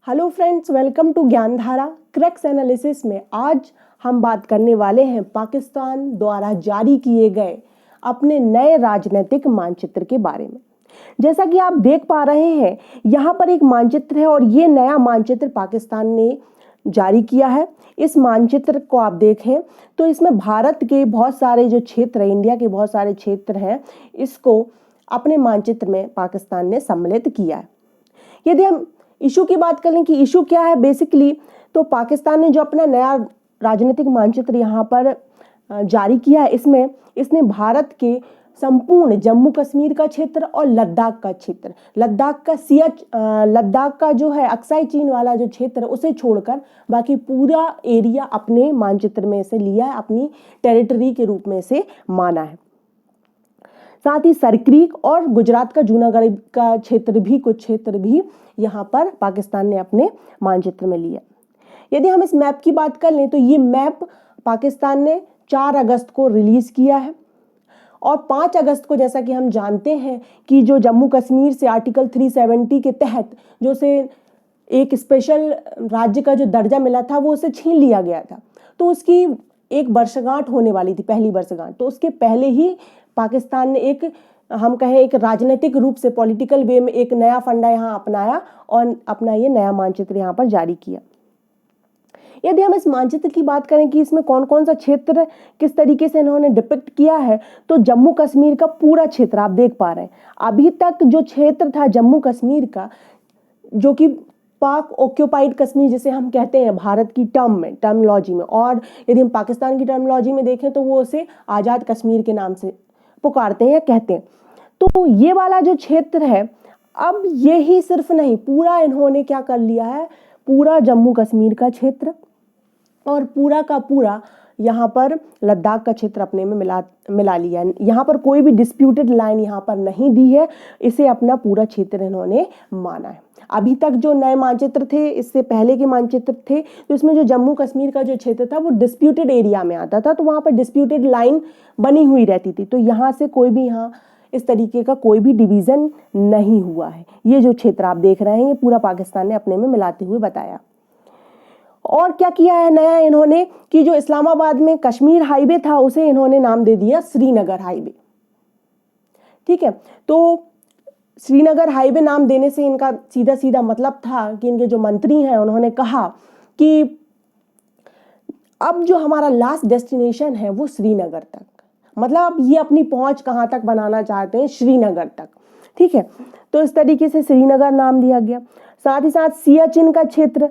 Hello friends, welcome to Gyandhara cracks analysis में आज हम बात करने वाले हैं पाकिस्तान द्वारा जारी किए गए अपने नए राजनीतिक मानचित्र के बारे में। जैसा कि आप देख पा रहे हैं, यहाँ पर एक मानचित्र है और ये नया मानचित्र पाकिस्तान ने जारी किया है। इस मानचित्र को आप देखें तो इसमें भारत के बहुत सारे जो क्षेत्र हैं, इंडिया के बहुत सारे क्षेत्र हैं, इसको अपने मानचित्र में पाकिस्तान ने सम्मिलित किया है। यदि हम इशू की बात करें कि इशू क्या है बेसिकली, तो पाकिस्तान ने जो अपना नया राजनीतिक मानचित्र यहाँ पर जारी किया है, इसमें इसने भारत के संपूर्ण जम्मू कश्मीर का क्षेत्र और लद्दाख का क्षेत्र, लद्दाख का जो है अक्साई चीन वाला जो क्षेत्र है उसे छोड़कर बाकी पूरा एरिया अपने मानचित्र में से लिया है, अपनी टेरिटरी के रूप में से माना है। साथ ही सरक्रीक और गुजरात का जूनागढ़ का क्षेत्र भी, कुछ क्षेत्र भी यहाँ पर पाकिस्तान ने अपने मानचित्र में लिया। यदि हम इस मैप की बात कर लें तो ये मैप पाकिस्तान ने 4 अगस्त को रिलीज किया है और 5 अगस्त को, जैसा कि हम जानते हैं कि जो जम्मू कश्मीर से आर्टिकल 370 के तहत जो से एक स्पेशल राज्य का जो दर्जा मिला था वो उसे छीन लिया गया था, तो उसकी एक वर्षगांठ होने वाली थी, पहली वर्षगांठ। तो उसके पहले ही पाकिस्तान ने एक राजनीतिक रूप से पॉलिटिकल वे में एक नया फंडा यहाँ अपनाया और अपना ये नया मानचित्र यहाँ पर जारी किया। यदि हम इस मानचित्र की बात करें कि इसमें कौन कौन सा क्षेत्र किस तरीके से इन्होंने डिपिक्ट किया है, तो जम्मू कश्मीर का पूरा क्षेत्र आप देख पा रहे हैं। अभी तक जो क्षेत्र था जम्मू कश्मीर का, जो कि पाक ऑक्यूपाइड कश्मीर जिसे हम कहते हैं भारत की टर्मोलॉजी में, और यदि हम पाकिस्तान की टर्मोलॉजी में देखें तो वो उसे आज़ाद कश्मीर के नाम से पुकारते हैं या कहते हैं। तो ये वाला जो क्षेत्र है, अब ये ही सिर्फ नहीं, पूरा इन्होंने क्या कर लिया है, पूरा जम्मू कश्मीर का क्षेत्र और पूरा का पूरा यहाँ पर लद्दाख का क्षेत्र अपने में मिला लिया है। यहाँ पर कोई भी डिस्प्यूटेड लाइन यहाँ पर नहीं दी है, इसे अपना पूरा क्षेत्र इन्होंने माना है। अभी तक जो नए मानचित्र थे, इससे पहले के मानचित्र थे, तो इसमें जो जम्मू कश्मीर का जो क्षेत्र था वो डिस्प्यूटेड एरिया में आता था, तो वहाँ पर डिस्प्यूटेड लाइन बनी हुई रहती थी। तो यहाँ से कोई भी यहाँ इस तरीके का कोई भी डिवीज़न नहीं हुआ है। ये जो क्षेत्र आप देख रहे हैं ये पूरा पाकिस्तान ने अपने में मिलाते हुए बताया। और क्या किया है नया इन्होंने कि जो इस्लामाबाद में कश्मीर हाईवे था उसे इन्होंने नाम दे दिया श्रीनगर हाईवे। ठीक है, तो श्रीनगर हाईवे नाम देने से इनका सीधा सीधा मतलब था कि इनके जो मंत्री हैं उन्होंने कहा कि अब जो हमारा लास्ट डेस्टिनेशन है वो श्रीनगर तक, मतलब अब ये अपनी पहुंच कहाँ तक बनाना चाहते हैं, श्रीनगर तक। ठीक है, तो इस तरीके से श्रीनगर नाम दिया गया। साथ ही साथ सियाचिन का क्षेत्र,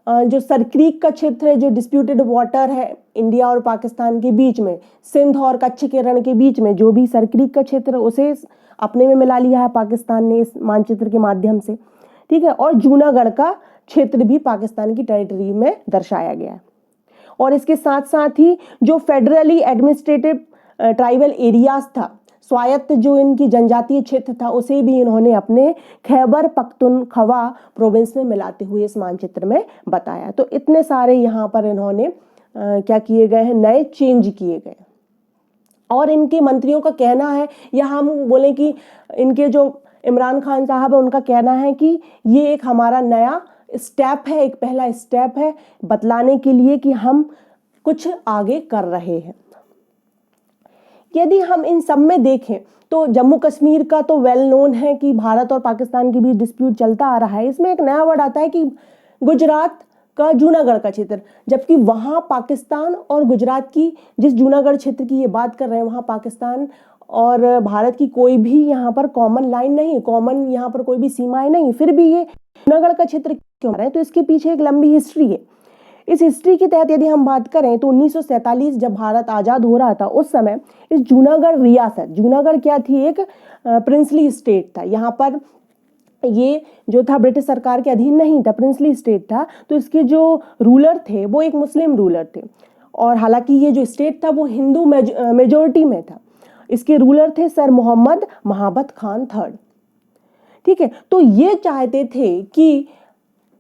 जो सरक्रीक का क्षेत्र है, जो डिस्प्यूटेड वाटर है इंडिया और पाकिस्तान के बीच में, सिंध और कच्छ के रण के बीच में जो भी सरक्रीक का क्षेत्र है उसे अपने में मिला लिया है पाकिस्तान ने इस मानचित्र के माध्यम से। ठीक है, और जूनागढ़ का क्षेत्र भी पाकिस्तान की टेरिटरी में दर्शाया गया है। और इसके साथ साथ ही जो फेडरली एडमिनिस्ट्रेटिव ट्राइबल एरियाज था, स्वायत्त जो इनकी जनजातीय क्षेत्र था, उसे भी इन्होंने अपने खैबर पख्तूनख्वा प्रोविंस में मिलाते हुए इस मानचित्र में बताया। तो इतने सारे यहाँ पर इन्होंने क्या किए गए हैं, नए चेंज किए गए। और इनके मंत्रियों का कहना है, या हम बोलें कि इनके जो इमरान खान साहब है उनका कहना है कि ये एक हमारा नया स्टेप है, एक पहला स्टेप है बतलाने के लिए कि हम कुछ आगे कर रहे हैं। यदि हम इन सब में देखें तो जम्मू कश्मीर का तो वेल नोन है कि भारत और पाकिस्तान के बीच डिस्प्यूट चलता आ रहा है। इसमें एक नया वर्ड आता है कि गुजरात का जूनागढ़ का क्षेत्र, जबकि वहाँ पाकिस्तान और गुजरात की, जिस जूनागढ़ क्षेत्र की ये बात कर रहे हैं, वहाँ पाकिस्तान और भारत की कोई भी यहाँ पर कॉमन लाइन नहीं, कॉमन यहाँ पर कोई भी सीमाएं नहीं, फिर भी ये जूनागढ़ का क्षेत्र क्यों रहे हैं, तो इसके पीछे एक लंबी हिस्ट्री है। इस हिस्ट्री के तहत यदि हम बात करें तो 1947 जब भारत आज़ाद हो रहा था उस समय इस जूनागढ़ रियासत, जूनागढ़ क्या थी, एक प्रिंसली स्टेट था। यहाँ पर ये जो था ब्रिटिश सरकार के अधीन नहीं था, प्रिंसली स्टेट था। तो इसके जो रूलर थे वो एक मुस्लिम रूलर थे, और हालांकि ये जो स्टेट था वो हिंदू मेजोरिटी में था। इसके रूलर थे सर मोहम्मद महाबत खान थर्ड। ठीक है, तो ये चाहते थे कि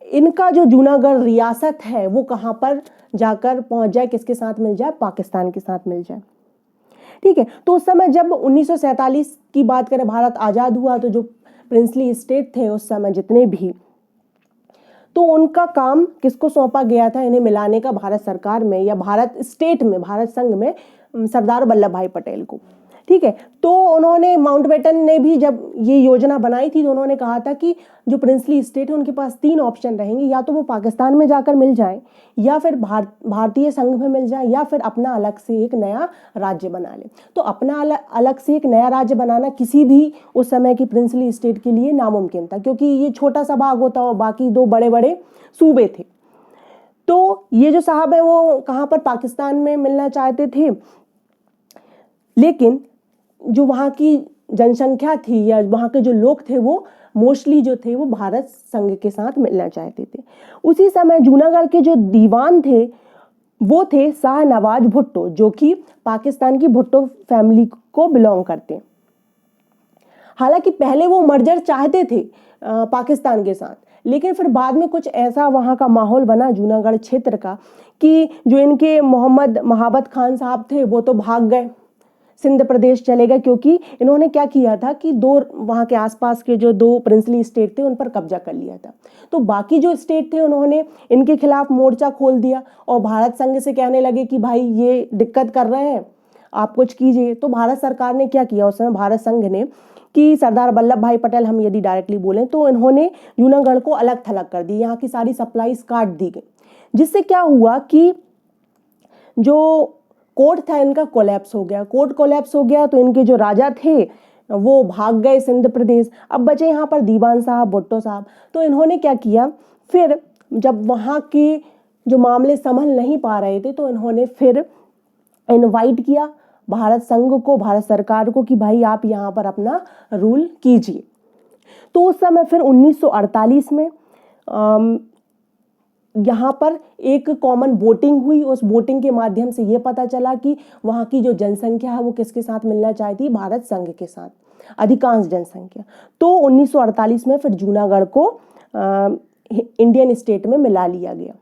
इनका जो जूनागढ़ रियासत है वो कहाँ पर जाकर पहुंच जाए, किसके साथ मिल जाए, पाकिस्तान के साथ मिल जाए। ठीक है, तो उस समय जब 1947 की बात करें, भारत आज़ाद हुआ, तो जो प्रिंसली स्टेट थे उस समय जितने भी, तो उनका काम किसको सौंपा गया था इन्हें मिलाने का, भारत सरकार में या भारत स्टेट में, भारत संघ में सरदार वल्लभ भाई पटेल को। ठीक है, तो उन्होंने, माउंटबेटन ने भी जब ये योजना बनाई थी तो उन्होंने कहा था कि जो प्रिंसली स्टेट है उनके पास 3 ऑप्शन रहेंगे, या तो वो पाकिस्तान में जाकर मिल जाए, या फिर भारतीय संघ में मिल जाए, या फिर अपना अलग से एक नया राज्य बना ले। तो अपना अलग से एक नया राज्य बनाना किसी भी उस समय की प्रिंसली स्टेट के लिए नामुमकिन था, क्योंकि ये छोटा सा भाग होता और बाकी 2 बड़े बड़े सूबे थे। तो ये जो साहब है वो कहाँ पर, पाकिस्तान में मिलना चाहते थे, लेकिन जो वहाँ की जनसंख्या थी या वहाँ के जो लोग थे वो मोस्टली जो थे वो भारत संघ के साथ मिलना चाहते थे। उसी समय जूनागढ़ के जो दीवान थे वो थे शाह नवाज भुट्टो, जो कि पाकिस्तान की भुट्टो फैमिली को बिलोंग करते हैं। हालांकि पहले वो मर्जर चाहते थे पाकिस्तान के साथ, लेकिन फिर बाद में कुछ ऐसा वहाँ का माहौल बना जूनागढ़ क्षेत्र का कि जो इनके मोहम्मद महाबत खान साहब थे वो तो भाग गए, सिंध प्रदेश चले गए, क्योंकि इन्होंने क्या किया था कि 2 वहाँ के आसपास के जो 2 प्रिंसली स्टेट थे उन पर कब्जा कर लिया था। तो बाकी जो स्टेट थे उन्होंने इनके खिलाफ मोर्चा खोल दिया और भारत संघ से कहने लगे कि भाई ये दिक्कत कर रहे हैं, आप कुछ कीजिए। तो भारत सरकार ने क्या किया उस समय, भारत संघ ने, कि सरदार वल्लभ भाई पटेल, हम यदि डायरेक्टली बोलें तो इन्होंने जूनागढ़ को अलग थलग कर दी, यहाँ की सारी सप्लाईज काट दी गई, जिससे क्या हुआ कि जो कोर्ट था इनका कोलैप्स हो गया। कोर्ट कोलैप्स हो गया तो इनके जो राजा थे वो भाग गए सिंध प्रदेश। अब बचे यहाँ पर दीवान साहब, भुट्टो साहब। तो इन्होंने क्या किया, फिर जब वहाँ के जो मामले संभल नहीं पा रहे थे तो इन्होंने फिर इनवाइट किया भारत संघ को, भारत सरकार को, कि भाई आप यहाँ पर अपना रूल कीजिए। तो उस समय फिर 1948 में यहाँ पर एक कॉमन वोटिंग हुई। उस वोटिंग के माध्यम से ये पता चला कि वहाँ की जो जनसंख्या है वो किसके साथ मिलना चाहती है, भारत संघ के साथ, अधिकांश जनसंख्या। तो 1948 में फिर जूनागढ़ को इंडियन स्टेट में मिला लिया गया।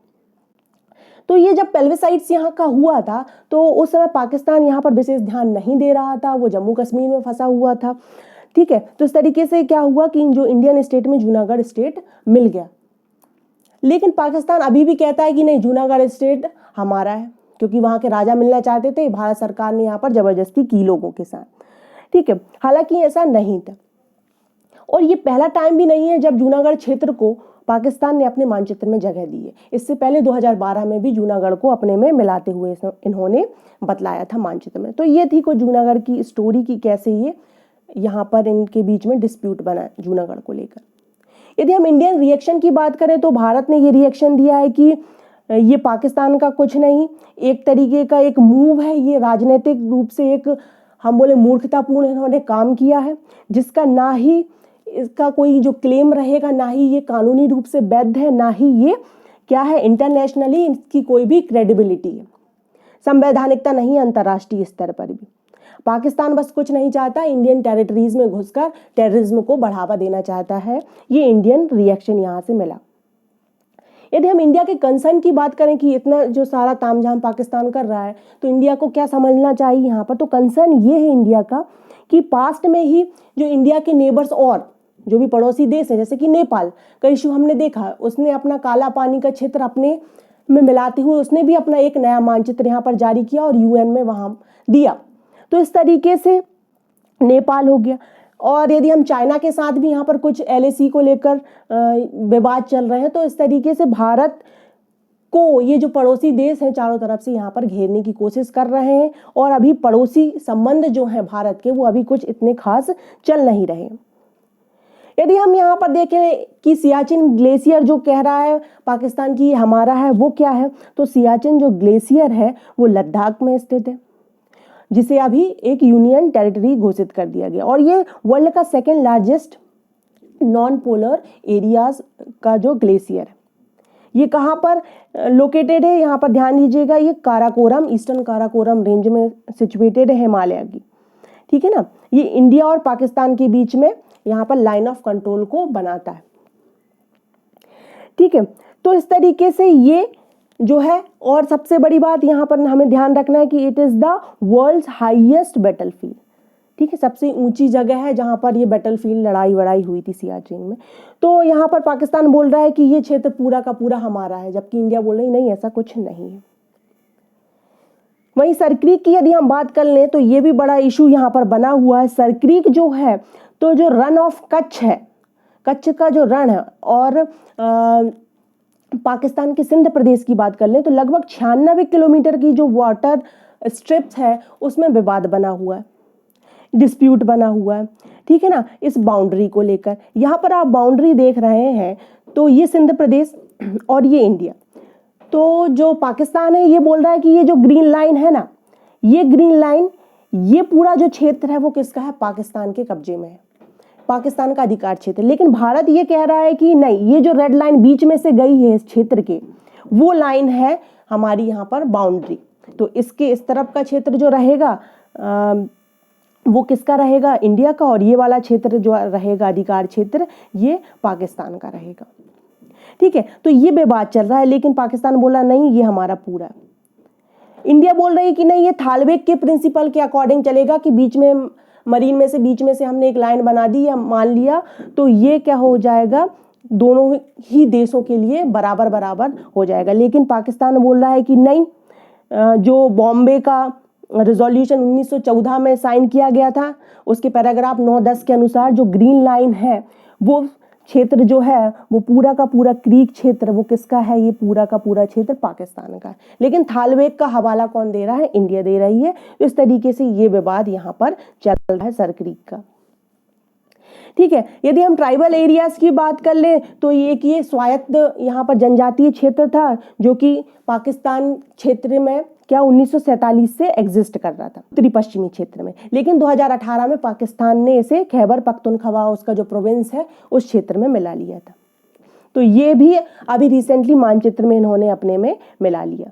तो ये जब पेल्विसाइड्स यहाँ का हुआ था तो उस समय पाकिस्तान यहाँ पर विशेष ध्यान नहीं दे रहा था, वो जम्मू कश्मीर में फंसा हुआ था। ठीक है, तो इस तरीके से क्या हुआ कि जो इंडियन स्टेट में जूनागढ़ स्टेट मिल गया। लेकिन पाकिस्तान अभी भी कहता है कि नहीं, जूनागढ़ स्टेट हमारा है, क्योंकि वहाँ के राजा मिलना चाहते थे, भारत सरकार ने यहाँ पर जबरदस्ती की लोगों के साथ। ठीक है, हालांकि ऐसा नहीं था और ये पहला टाइम भी नहीं है जब जूनागढ़ क्षेत्र को पाकिस्तान ने अपने मानचित्र में जगह दी है। इससे पहले 2012 में भी जूनागढ़ को अपने में मिलाते हुए इन्होंने बतलाया था मानचित्र में। तो ये थी को जूनागढ़ की स्टोरी की कैसे ये यहाँ पर इनके बीच में डिस्प्यूट बना जूनागढ़ को लेकर। यदि हम इंडियन रिएक्शन की बात करें तो भारत ने ये रिएक्शन दिया है कि ये पाकिस्तान का कुछ नहीं, एक तरीके का एक मूव है, ये राजनीतिक रूप से एक हम बोले मूर्खतापूर्ण इन्होंने काम किया है, जिसका ना ही इसका कोई जो क्लेम रहेगा, ना ही ये कानूनी रूप से वैध है, ना ही ये क्या है इंटरनेशनली इसकी कोई भी क्रेडिबिलिटी है, संवैधानिकता नहीं है अंतर्राष्ट्रीय स्तर पर भी। पाकिस्तान बस कुछ नहीं चाहता, इंडियन टेरिटरीज में घुसकर टेररिज्म को बढ़ावा देना चाहता है। ये इंडियन रिएक्शन यहाँ से मिला। यदि हम इंडिया के कंसर्न की बात करें कि इतना जो सारा तामझाम पाकिस्तान कर रहा है तो इंडिया को क्या समझना चाहिए यहाँ पर, तो कंसर्न ये है इंडिया का कि पास्ट में ही जो इंडिया के नेबर्स और जो भी पड़ोसी देश है जैसे कि नेपाल का इशू हमने देखा, उसने अपना काला पानी का क्षेत्र अपने में मिलाते हुए उसने भी अपना एक नया मानचित्र यहाँ पर जारी किया और यूएन में वहाँ दिया। तो इस तरीके से नेपाल हो गया। और यदि हम चाइना के साथ भी यहाँ पर कुछ एलएसी को लेकर विवाद चल रहे हैं, तो इस तरीके से भारत को ये जो पड़ोसी देश हैं चारों तरफ से यहाँ पर घेरने की कोशिश कर रहे हैं और अभी पड़ोसी संबंध जो हैं भारत के वो अभी कुछ इतने खास चल नहीं रहे। यदि हम यहाँ पर देखें कि सियाचिन ग्लेशियर जो कह रहा है पाकिस्तान की हमारा है, वो क्या है, तो सियाचिन जो ग्लेशियर है वो लद्दाख में स्थित है, जिसे अभी एक यूनियन टेरिटरी घोषित कर दिया गया और ये वर्ल्ड का second largest non polar areas का जो ग्लेशियर है। ये कहाँ पर लोकेटेड है, यहाँ पर ध्यान दीजिएगा, ये काराकोरम, ईस्टर्न काराकोरम रेंज में सिचुएटेड है हिमालय की। ठीक है ना, ये इंडिया और पाकिस्तान के बीच में यहाँ पर लाइन ऑफ कंट्रोल को बनाता है। ठीक है, तो इस तरीके से ये जो है, और सबसे बड़ी बात यहाँ पर हमें ध्यान रखना है कि it is the world's highest battlefield. ठीक है, सबसे ऊंची जगह है जहां पर ये बैटलफील्ड लड़ाई वड़ाई हुई थी सियाचिन में। तो यहाँ पर पाकिस्तान बोल रहा है कि ये क्षेत्र पूरा का पूरा हमारा है, जबकि इंडिया बोल रही नहीं, ऐसा कुछ नहीं है। वहीं सरक्रीक की यदि हम बात कर लें तो ये भी बड़ा इशू यहाँ पर बना हुआ है। सरक्रीक जो है, तो जो रन ऑफ कच्छ है, कच्छ का जो रण है, और पाकिस्तान के सिंध प्रदेश की बात कर लें तो लगभग 96 किलोमीटर की जो वाटर स्ट्रिप्स है उसमें विवाद बना हुआ है, डिस्प्यूट बना हुआ है, ठीक है ना, इस बाउंड्री को लेकर। यहाँ पर आप बाउंड्री देख रहे हैं, तो ये सिंध प्रदेश और ये इंडिया। तो जो पाकिस्तान है ये बोल रहा है कि ये जो ग्रीन लाइन है ना, ये ग्रीन लाइन, ये पूरा जो क्षेत्र है वो किसका है, पाकिस्तान के कब्जे में है, पाकिस्तान का अधिकार क्षेत्र। लेकिन भारत ये कह रहा है कि नहीं, ये जो रेड लाइन बीच में से गई है इस क्षेत्र के, वो लाइन है हमारी यहाँ पर बाउंड्री। तो इसके इस तरफ का क्षेत्र जो रहेगा वो किसका रहेगा, इंडिया का, और ये वाला क्षेत्र जो रहेगा अधिकार क्षेत्र, ये पाकिस्तान का रहेगा। ठीक है, तो ये विवाद चल रहा है, लेकिन पाकिस्तान बोला नहीं, ये हमारा पूरा। इंडिया बोल रही है कि नहीं, ये थालबेग के प्रिंसिपल के अकॉर्डिंग चलेगा कि बीच में मरीन में से बीच में से हमने एक लाइन बना दी या मान लिया, तो ये क्या हो जाएगा, दोनों ही देशों के लिए बराबर बराबर हो जाएगा। लेकिन पाकिस्तान बोल रहा है कि नहीं, जो बॉम्बे का रिजोल्यूशन 1914 में साइन किया गया था, उसके पैराग्राफ 9-10 के अनुसार जो ग्रीन लाइन है, वो क्षेत्र जो है वो पूरा का पूरा क्रीक क्षेत्र वो किसका है, ये पूरा का पूरा क्षेत्र पाकिस्तान का है। लेकिन थालबेग का हवाला कौन दे रहा है, इंडिया दे रही है। इस तरीके से ये विवाद यहाँ पर चल रहा है सरक्रीक का। ठीक है, यदि हम ट्राइबल एरियाज की बात कर ले तो ये स्वायत्त यहाँ पर जनजातीय क्षेत्र था, जो कि पाकिस्तान क्षेत्र में क्या 1947 से एग्जिस्ट कर रहा था उत्तरी पश्चिमी क्षेत्र में। लेकिन 2018 में पाकिस्तान ने इसे खैबर पख्तूनख्वा, उसका जो प्रोविंस है, उस क्षेत्र में मिला लिया था। तो ये भी अभी रिसेंटली मानचित्र में इन्होंने अपने में मिला लिया।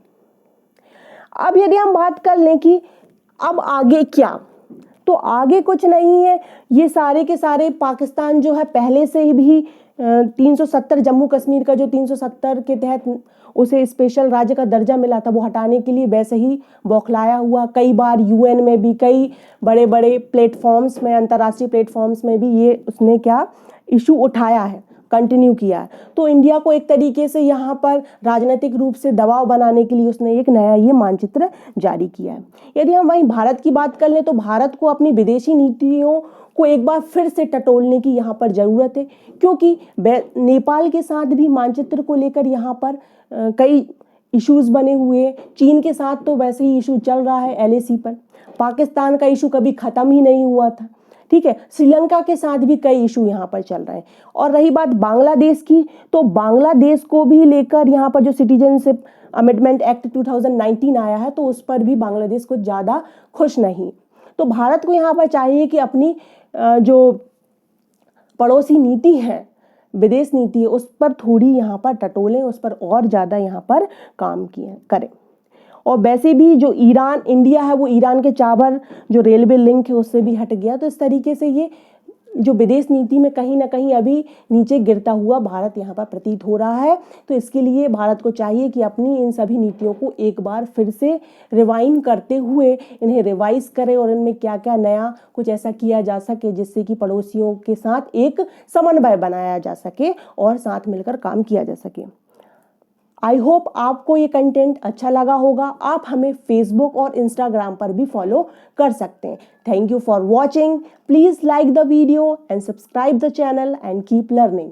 अब यदि हम बात कर लें कि अब आगे क्या, तो आगे कुछ नहीं है। ये सारे के सारे पाकिस्तान जो है पहले से ही भी 370 जम्मू कश्मीर का जो 370 के तहत उसे स्पेशल राज्य का दर्जा मिला था, वो हटाने के लिए वैसे ही बौखलाया हुआ। कई बार यूएन में भी, कई बड़े बड़े प्लेटफॉर्म्स में, अंतर्राष्ट्रीय प्लेटफॉर्म्स में भी ये उसने क्या इशू उठाया है, कंटिन्यू किया है। तो इंडिया को एक तरीके से यहाँ पर राजनीतिक रूप से दबाव बनाने के लिए उसने एक नया ये मानचित्र जारी किया है। यदि हम वहीं भारत की बात कर लें तो भारत को अपनी विदेशी नीतियों को एक बार फिर से टटोलने की यहाँ पर ज़रूरत है, क्योंकि नेपाल के साथ भी मानचित्र को लेकर यहाँ पर कई इश्यूज बने हुए। चीन के साथ तो वैसे ही इशू चल रहा है LAC पर। पाकिस्तान का इशू कभी ख़त्म ही नहीं हुआ था। ठीक है, श्रीलंका के साथ भी कई इशू यहाँ पर चल रहे हैं। और रही बात बांग्लादेश की, तो बांग्लादेश को भी लेकर यहाँ पर जो सिटीजनशिप अमेंडमेंट एक्ट 2019 आया है, तो उस पर भी बांग्लादेश कुछ ज़्यादा खुश नहीं। तो भारत को यहाँ पर चाहिए कि अपनी जो पड़ोसी नीति है, विदेश नीति है, उस पर थोड़ी यहाँ पर टटोलें, उस पर और ज़्यादा यहाँ पर काम करें। और वैसे भी जो ईरान इंडिया है, वो ईरान के चाबर जो रेलवे लिंक है उससे भी हट गया। तो इस तरीके से ये जो विदेश नीति में कहीं ना कहीं अभी नीचे गिरता हुआ भारत यहाँ पर प्रतीत हो रहा है। तो इसके लिए भारत को चाहिए कि अपनी इन सभी नीतियों को एक बार फिर से रिवाइंड करते हुए इन्हें रिवाइज करे, और इनमें क्या क्या नया कुछ ऐसा किया जा सके जिससे कि पड़ोसियों के साथ एक समन्वय बनाया जा सके और साथ मिलकर काम किया जा सके। आई होप आपको ये कंटेंट अच्छा लगा होगा। आप हमें फेसबुक और इंस्टाग्राम पर भी फॉलो कर सकते हैं। Thank you for watching. Please like the video and subscribe the channel and keep learning.